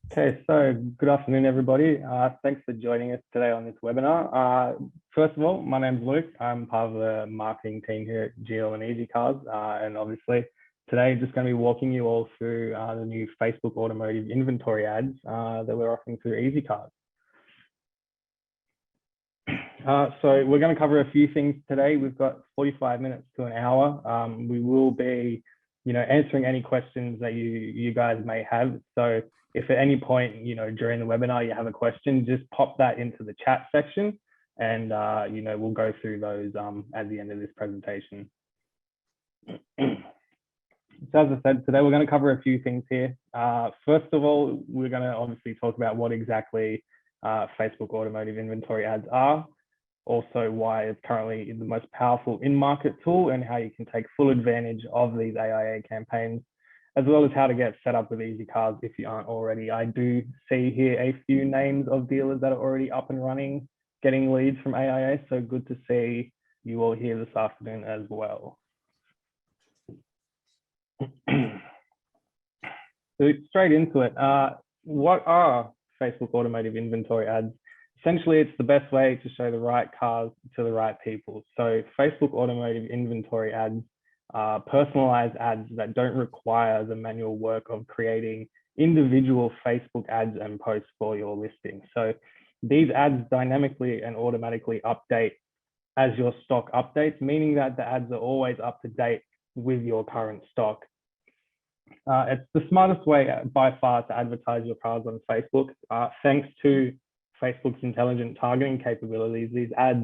Okay, so good afternoon, everybody. Thanks for joining us today on this webinar. First of all, my name's Luke. I'm part of the marketing team here at Jeal and EasyCars. And obviously, today I'm just going to be walking you all through the new Facebook Automotive inventory ads that we're offering through EasyCars. So we're going to cover a few things today. We've got 45 minutes to an hour. We will be, answering any questions that you guys may have. So if at any point, during the webinar you have a question, just pop that into the chat section and, we'll go through those at the end of this presentation. So as I said, today we're going to cover a few things here. First of all, we're going to obviously talk about what exactly Facebook Automotive inventory ads are. Also why it's currently the most powerful in-market tool and how you can take full advantage of these AIA campaigns, as well as how to get set up with EasyCars if you aren't already. I do see here a few names of dealers that are already up and running, getting leads from AIA, so good to see you all here this afternoon as well. So straight into it, what are Facebook Automotive inventory ads? Essentially, it's the best way to show the right cars to the right people. So Facebook Automotive inventory ads are personalized ads that don't require the manual work of creating individual Facebook ads and posts for your listing. So these ads dynamically and automatically update as your stock updates, meaning that the ads are always up to date with your current stock. It's the smartest way by far to advertise your cars on Facebook. Thanks to Facebook's intelligent targeting capabilities, these ads,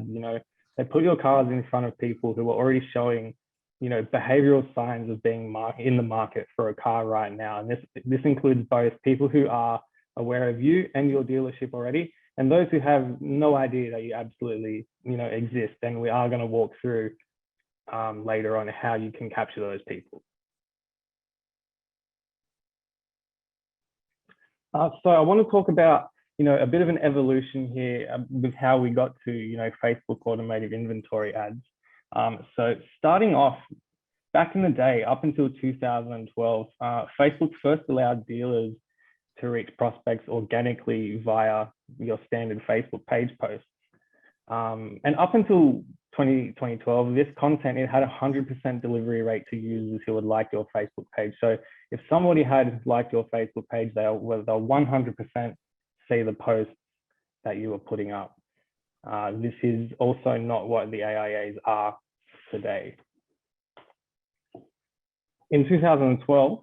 they put your cars in front of people who are already showing, behavioral signs of being in the market for a car right now. And this includes both people who are aware of you and your dealership already, and those who have no idea that you absolutely, exist. And we are going to walk through later on how you can capture those people. So I want to talk about a bit of an evolution here with how we got to, Facebook Automotive inventory ads. So starting off back in the day, up until 2012, Facebook first allowed dealers to reach prospects organically via your standard Facebook page posts. And up until 2012, this content, it had a 100% delivery rate to users who would like your Facebook page. So if somebody had liked your Facebook page, they'll 100% see the posts that you are putting up. This is also not what the AIAs are today. In 2012,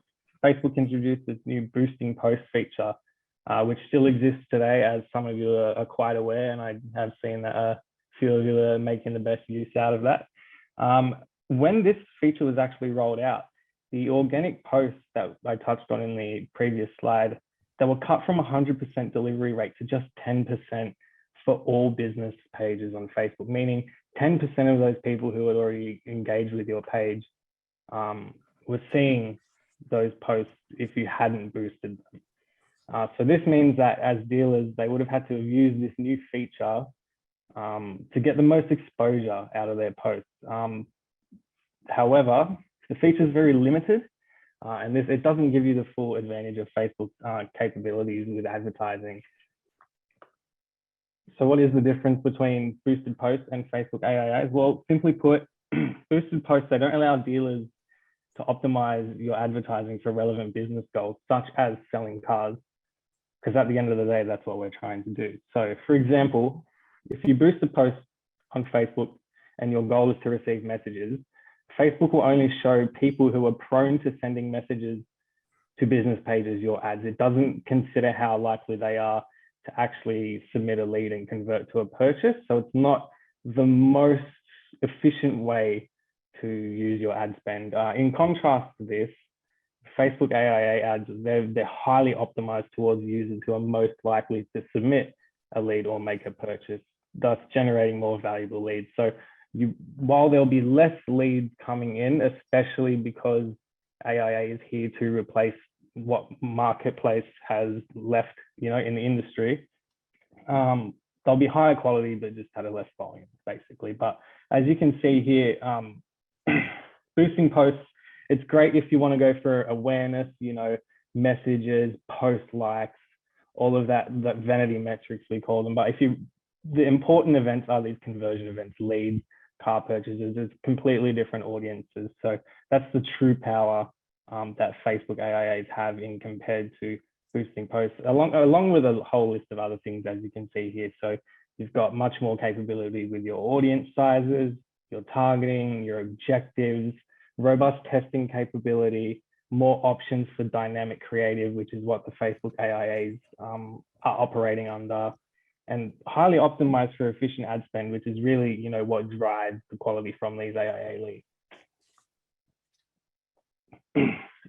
Facebook introduced this new boosting post feature, which still exists today, as some of you are quite aware, and I have seen that a few of you are making the best use out of that. When this feature was actually rolled out, the organic posts that I touched on in the previous slide, they were cut from 100% delivery rate to just 10% for all business pages on Facebook, meaning 10% of those people who had already engaged with your page were seeing those posts if you hadn't boosted them. So this means that as dealers, they would have had to have used this new feature to get the most exposure out of their posts. However, the feature is very limited. And it doesn't give you the full advantage of Facebook's capabilities with advertising. So what is the difference between boosted posts and Facebook AIAs? Well, simply put, boosted posts, they don't allow dealers to optimize your advertising for relevant business goals, such as selling cars, because at the end of the day, that's what we're trying to do. So for example, if you boost a post on Facebook and your goal is to receive messages, Facebook will only show people who are prone to sending messages to business pages your ads. It doesn't consider how likely they are to actually submit a lead and convert to a purchase. So it's not the most efficient way to use your ad spend. In contrast to this, Facebook AIA ads, they're highly optimized towards users who are most likely to submit a lead or make a purchase, thus generating more valuable leads. So while there'll be less leads coming in, especially because AIA is here to replace what marketplace has left, in the industry, they'll be higher quality, but just at a less volume, basically. But as you can see here, boosting posts, it's great if you want to go for awareness, messages, post likes, all of that vanity metrics we call them. But the important events are these conversion events, leads, car purchases. It's completely different audiences. So that's the true power that Facebook AIAs have in compared to boosting posts, along with a whole list of other things, as you can see here. So you've got much more capability with your audience sizes, your targeting, your objectives, robust testing capability, more options for dynamic creative, which is what the Facebook AIAs are operating under, and highly optimized for efficient ad spend, which is really, you know, what drives the quality from these AIA leads.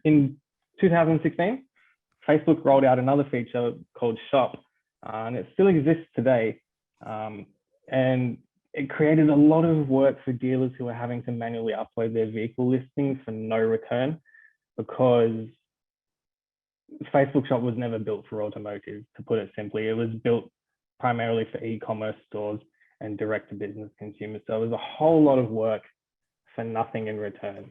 In 2016, Facebook rolled out another feature called Shop, and it still exists today. And it created a lot of work for dealers who are having to manually upload their vehicle listings for no return, because Facebook Shop was never built for automotive, to put it simply. It was built primarily for e-commerce stores and direct-to-business consumers. So it was a whole lot of work for nothing in return.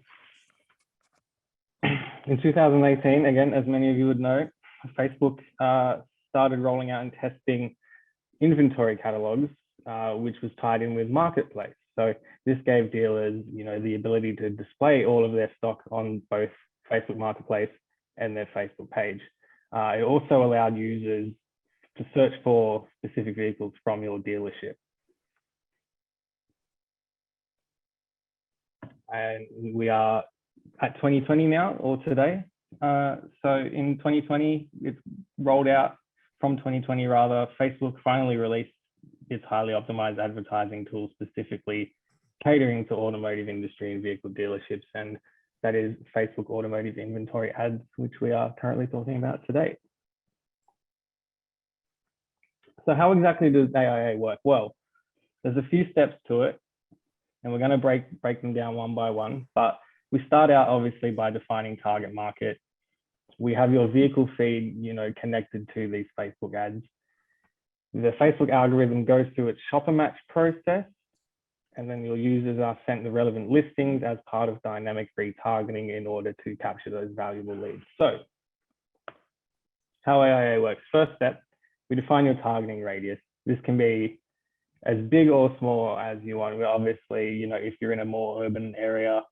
In 2018, again, as many of you would know, Facebook started rolling out and testing inventory catalogs, which was tied in with Marketplace. So this gave dealers, you know, the ability to display all of their stock on both Facebook Marketplace and their Facebook page. It also allowed users to search for specific vehicles from your dealership. And we are at 2020 now, or today. So in 2020, it's rolled out. From 2020 rather, Facebook finally released its highly optimized advertising tool, specifically catering to automotive industry and vehicle dealerships, and that is Facebook Automotive Inventory Ads, which we are currently talking about today. So how exactly does AIA work? Well, there's a few steps to it, and we're going to break them down one by one. But we start out obviously by defining target market. We have your vehicle feed, you know, connected to these Facebook ads. The Facebook algorithm goes through its shopper match process, and then your users are sent the relevant listings as part of dynamic retargeting in order to capture those valuable leads. So how AIA works: first step, we define your targeting radius. This can be as big or small as you want. We obviously, you know, if you're in a more urban area,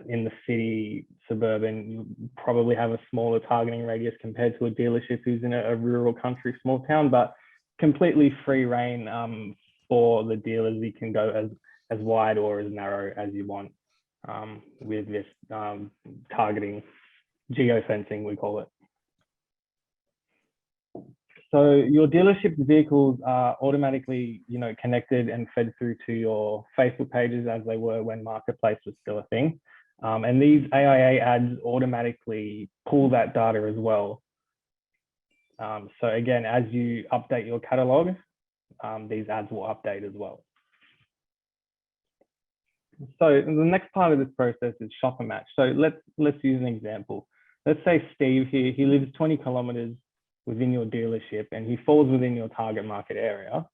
in the city, suburban, you probably have a smaller targeting radius compared to a dealership who's in a rural country, small town, but completely free reign for the dealers. You can go as wide or as narrow as you want with this targeting, geofencing, we call it. So your dealership's vehicles are automatically, you know, connected and fed through to your Facebook pages, as they were when Marketplace was still a thing. And these AIA ads automatically pull that data as well. So again, as you update your catalog, these ads will update as well. So the next part of this process is shopper match. So let's use an example. Let's say Steve here, he lives 20 kilometers within your dealership, and he falls within your target market area.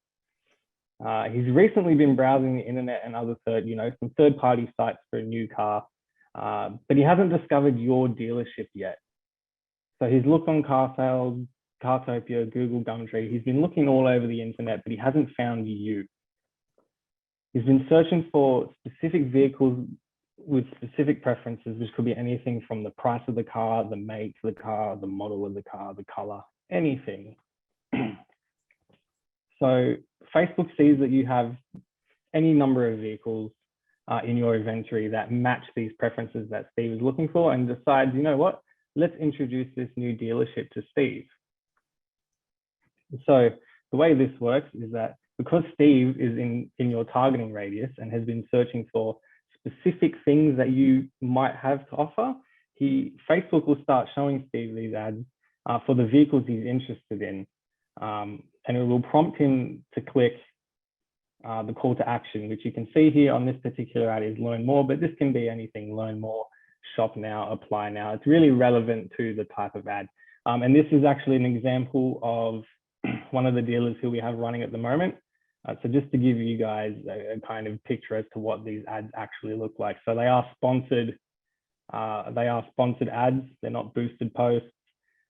He's recently been browsing the internet and other some third-party sites for a new car, but he hasn't discovered your dealership yet. So he's looked on car sales, Cartopia, Google, Gumtree. He's been looking all over the internet, but he hasn't found you. He's been searching for specific vehicles with specific preferences, which could be anything from the price of the car, the make of the car, the model of the car, the color, anything. So Facebook sees that you have any number of vehicles in your inventory that match these preferences that Steve is looking for, and decides, you know what, let's introduce this new dealership to Steve. So the way this works is that because Steve is in your targeting radius and has been searching for specific things that you might have to offer, Facebook will start showing Steve these ads for the vehicles he's interested in. And it will prompt him to click the call to action, which you can see here on this particular ad is learn more, but this can be anything: learn more, shop now, apply now. It's really relevant to the type of ad. And this is actually an example of one of the dealers who we have running at the moment. So just to give you guys a kind of picture as to what these ads actually look like. So they are sponsored ads. They're not boosted posts.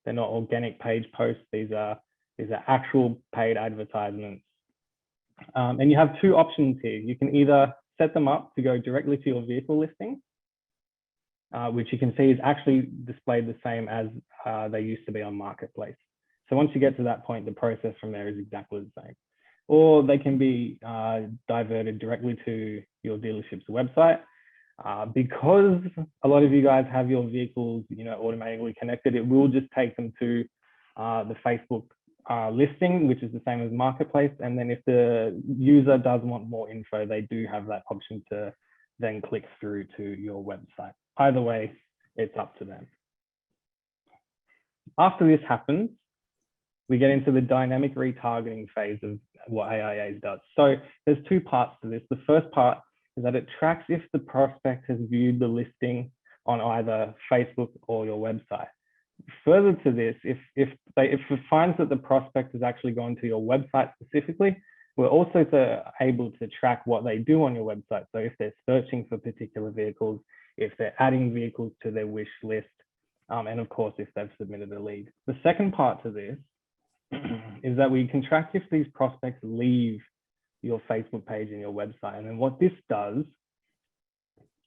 They're not organic page posts. These are actual paid advertisements. And you have two options here. You can either set them up to go directly to your vehicle listing, which you can see is actually displayed the same as they used to be on Marketplace. So once you get to that point, the process from there is exactly the same. Or they can be diverted directly to your dealership's website. Because a lot of you guys have your vehicles, automatically connected, it will just take them to the Facebook listing, which is the same as Marketplace. And then if the user does want more info, they do have that option to then click through to your website. Either way, it's up to them. After this happens, we get into the dynamic retargeting phase of what AIA does. So there's two parts to this. The first part is that it tracks if the prospect has viewed the listing on either Facebook or your website. Further to this, if it finds that the prospect has actually gone to your website specifically, we're also able to track what they do on your website. So if they're searching for particular vehicles, if they're adding vehicles to their wish list, and of course, if they've submitted a lead. The second part to this is that we can track if these prospects leave your Facebook page and your website. And then what this does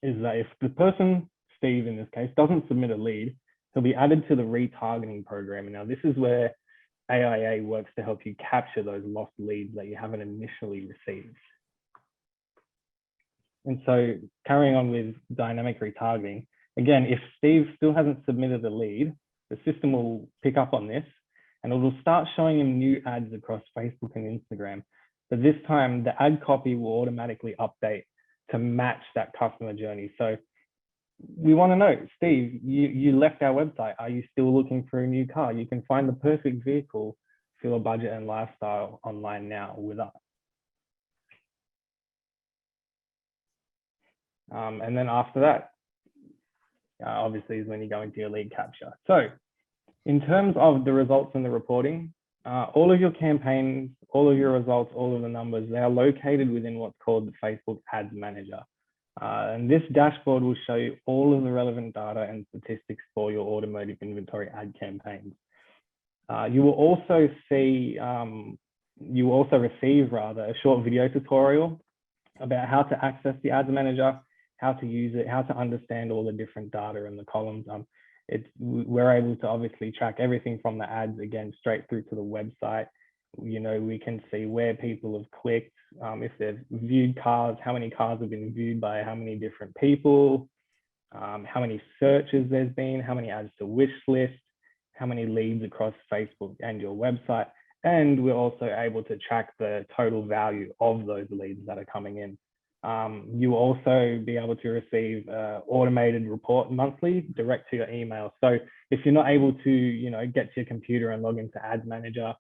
is that if the person, Steve in this case, doesn't submit a lead, he'll be added to the retargeting program. And now this is where AIA works to help you capture those lost leads that you haven't initially received. And so carrying on with dynamic retargeting, again, if Steve still hasn't submitted a lead, the system will pick up on this and it will start showing him new ads across Facebook and Instagram. But this time the ad copy will automatically update to match that customer journey. So we want to know, Steve, you left our website. Are you still looking for a new car? You can find the perfect vehicle for your budget and lifestyle online now with us. And then after that, obviously is when you go into your lead capture. So in terms of the results and the reporting, all of your campaigns, all of your results, all of the numbers, they are located within what's called the Facebook Ads Manager. And this dashboard will show you all of the relevant data and statistics for your automotive inventory ad campaigns. You will also see, receive a short video tutorial about how to access the Ads Manager, how to use it, how to understand all the different data in the columns. We're able to obviously track everything from the ads, again, straight through to the website. We can see where people have clicked, if they've viewed cars, how many cars have been viewed by how many different people, how many searches there's been, how many ads to wish list, how many leads across Facebook and your website. And we're also able to track the total value of those leads that are coming in. You will also be able to receive automated report monthly direct to your email. So if you're not able to, get to your computer and log into Ads Manager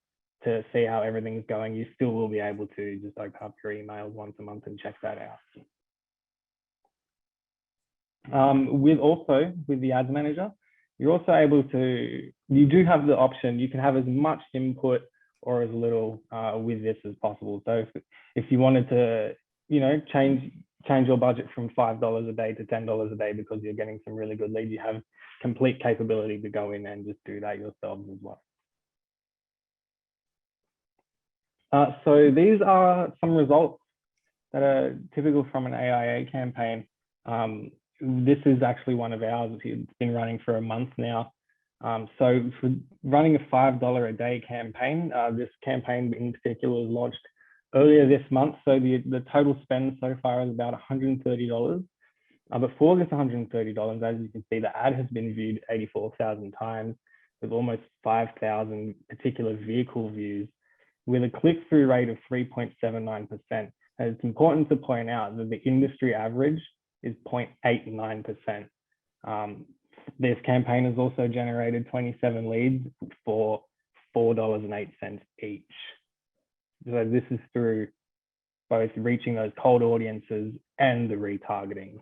to see how everything's going, you still will be able to just open up your emails once a month and check that out. With the Ads Manager, you're also able to, you do have the option, you can have as much input or as little with this as possible. So if you wanted to, change your budget from $5 a day to $10 a day because you're getting some really good leads, you have complete capability to go in and just do that yourselves as well. So these are some results that are typical from an AIA campaign. This is actually one of ours. It's been running for a month now. So for running a $5 a day campaign, this campaign in particular was launched earlier this month. So the total spend so far is about $130. But for this $130, as you can see, the ad has been viewed 84,000 times with almost 5,000 particular vehicle views with a click-through rate of 3.79%. And it's important to point out that the industry average is 0.89%. This campaign has also generated 27 leads for $4.08 each. So this is through both reaching those cold audiences and the retargeting.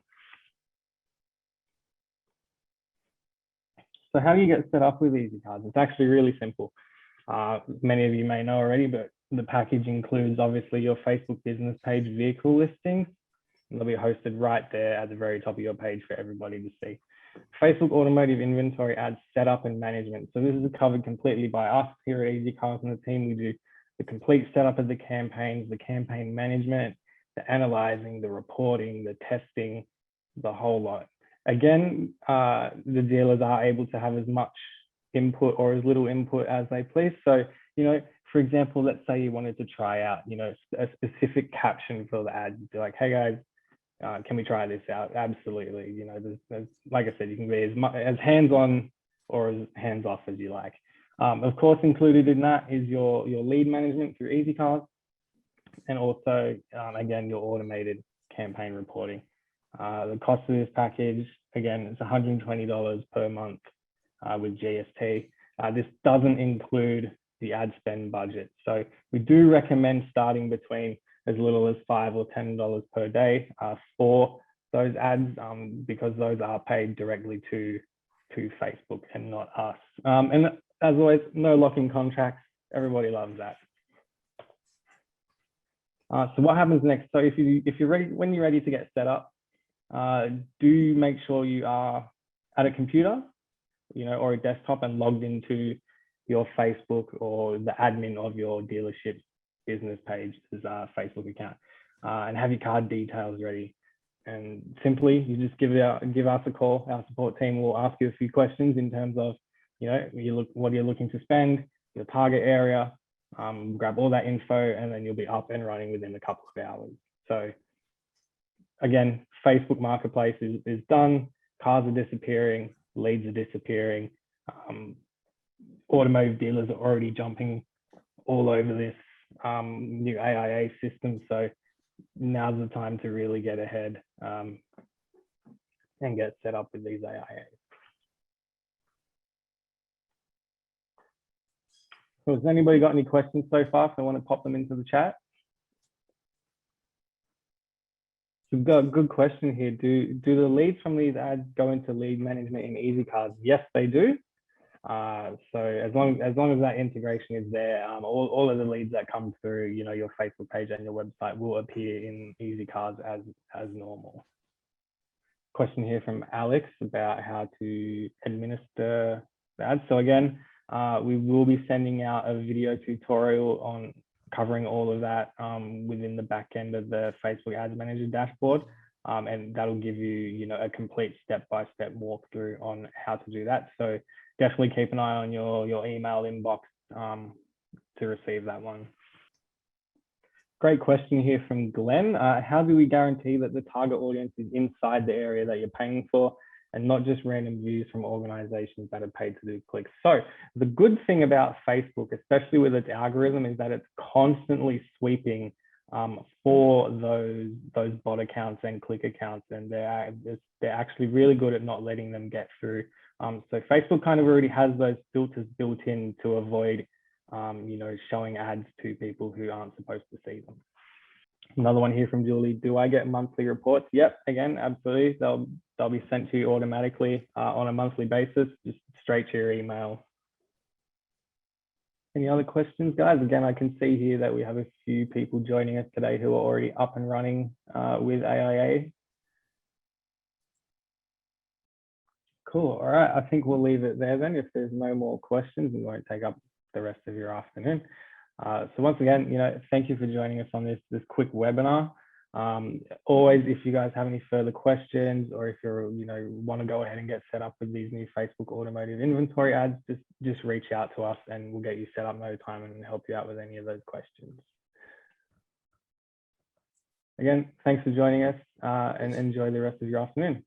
So how do you get set up with EasyCars? It's actually really simple. Many of you may know already, but the package includes obviously your Facebook business page vehicle listings. And they'll be hosted right there at the very top of your page for everybody to see. Facebook automotive inventory ads setup and management. So this is covered completely by us here at EasyCars and the team. We do the complete setup of the campaigns, the campaign management, the analyzing, the reporting, the testing, the whole lot. Again, the dealers are able to have as much input or as little input as they please. So, you know, for example, let's say you wanted to try out, you know, a specific caption for the ad. You're like, hey guys, can we try this out? Absolutely. You know, there's like I said, you can be as hands-on or as hands-off as you like. Of course, included in that is your lead management through EasyCars, and also, again, your automated campaign reporting. The cost of this package, again, it's $120 per month with GST. This doesn't include the ad spend budget. So we do recommend starting between as little as $5 or $10 per day for those ads, because those are paid directly to Facebook and not us. And as always, no lock-in contracts. Everybody loves that. So what happens next? So if you're ready, when you're ready to get set up, do make sure you are at a computer, you know, or a desktop and logged into your Facebook or the admin of your dealership business page's Facebook account, and have your card details ready. And simply, you just give us a call. Our support team will ask you a few questions in terms of, you know, what you're looking to spend, your target area, grab all that info, and then you'll be up and running within a couple of hours. So again, Facebook Marketplace is done. Cars are disappearing, leads are disappearing. Automotive dealers are already jumping all over this new AIA system. So now's the time to really get ahead and get set up with these AIAs. So has anybody got any questions so far? If they want to pop them into the chat. We've got a good question here. Do the leads from these ads go into lead management in EasyCars? Yes, they do. So as long as that integration is there, all of the leads that come through, you know, your Facebook page and your website will appear in EasyCars as normal. Question here from Alex about how to administer the ads. So again, we will be sending out a video tutorial on covering all of that within the back end of the Facebook Ads Manager dashboard. And that'll give you, you know, a complete step-by-step walkthrough on how to do that. So definitely keep an eye on your email inbox to receive that one. Great question here from Glenn. How do we guarantee that the target audience is inside the area that you're paying for and not just random views from organizations that are paid to do clicks? So the good thing about Facebook, especially with its algorithm, is that it's constantly sweeping for those bot accounts and click accounts, and they're actually really good at not letting them get through. So Facebook kind of already has those filters built in to avoid, you know, showing ads to people who aren't supposed to see them. Another one here from Julie. Do I get monthly reports? Yep, again, absolutely. They'll be sent to you automatically on a monthly basis, just straight to your email. Any other questions, guys? Again, I can see here that we have a few people joining us today who are already up and running with AIA. Cool. All right. I think we'll leave it there then. If there's no more questions, we won't take up the rest of your afternoon. So once again, you know, thank you for joining us on this quick webinar. Always, if you guys have any further questions, or if you're, you know, want to go ahead and get set up with these new Facebook automotive inventory ads, just reach out to us and we'll get you set up no time and help you out with any of those questions. Again, thanks for joining us and enjoy the rest of your afternoon.